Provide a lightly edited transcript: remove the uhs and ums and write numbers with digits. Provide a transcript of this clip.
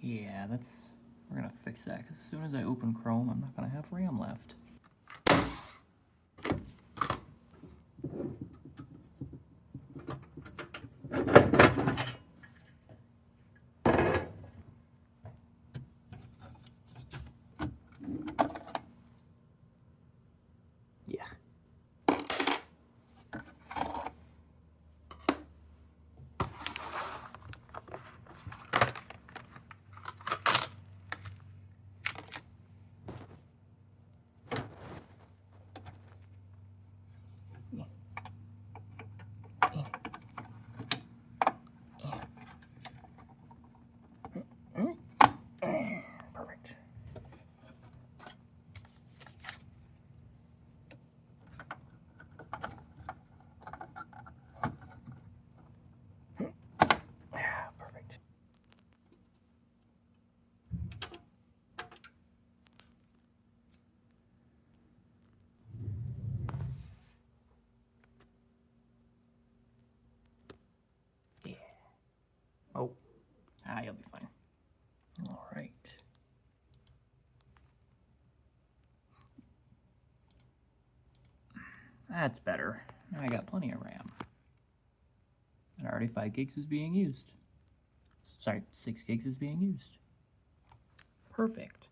Yeah, we're gonna fix that, because as soon as I open Chrome, I'm not gonna have RAM left. Yeah. Perfect. Perfect. Yeah. Oh. You'll be fine. All right. That's better. Now I got plenty of RAM. And already 5 gigs is being used. Sorry, 6 gigs is being used. Perfect.